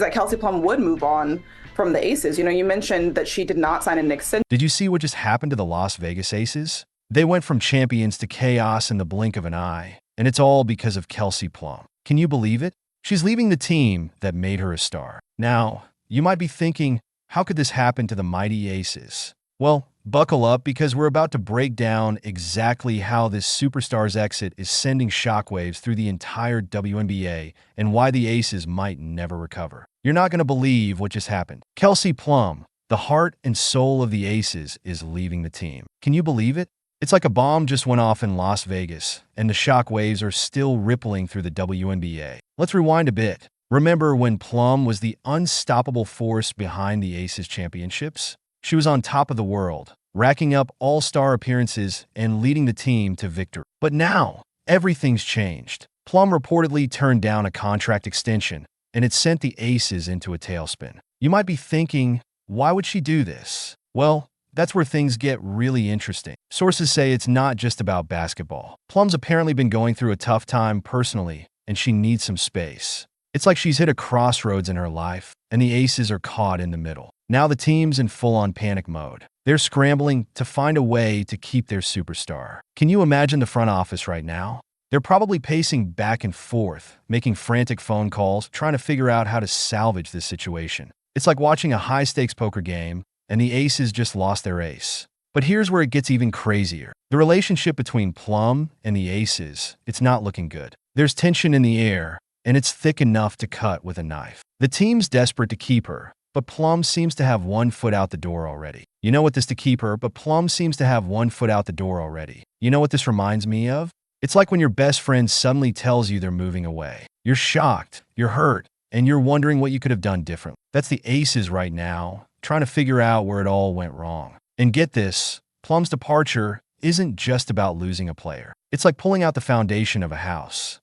that Kelsey Plum would move on from the Aces. You mentioned that she did not sign an extension. Did you see what just happened to the Las Vegas Aces? They went from champions to chaos in the blink of an eye, and it's all because of Kelsey Plum. Can you believe it? She's leaving the team that made her a star. Now, you might be thinking, how could this happen to the mighty Aces? Well, buckle up because we're about to break down exactly how this superstar's exit is sending shockwaves through the entire WNBA and why the Aces might never recover. You're not going to believe what just happened. Kelsey Plum, the heart and soul of the Aces, is leaving the team. Can you believe it? It's like a bomb just went off in Las Vegas, and the shockwaves are still rippling through the WNBA. Let's rewind a bit. Remember when Plum was the unstoppable force behind the Aces championships? She was on top of the world, racking up all-star appearances and leading the team to victory. But now, everything's changed. Plum reportedly turned down a contract extension, and it sent the Aces into a tailspin. You might be thinking, why would she do this? Well, that's where things get really interesting. Sources say it's not just about basketball. Plum's apparently been going through a tough time personally, and she needs some space. It's like she's hit a crossroads in her life, and the Aces are caught in the middle. Now the team's in full-on panic mode. They're scrambling to find a way to keep their superstar. Can you imagine the front office right now? They're probably pacing back and forth, making frantic phone calls, trying to figure out how to salvage this situation. It's like watching a high-stakes poker game, and the Aces just lost their ace. But here's where it gets even crazier. The relationship between Plum and the Aces, it's not looking good. There's tension in the air, and it's thick enough to cut with a knife. The team's desperate to keep her, but Plum seems to have one foot out the door already. You know what this reminds me of? It's like when your best friend suddenly tells you they're moving away. You're shocked, you're hurt, and you're wondering what you could have done differently. That's the Aces right now, trying to figure out where it all went wrong. And get this, Plum's departure isn't just about losing a player. It's like pulling out the foundation of a house.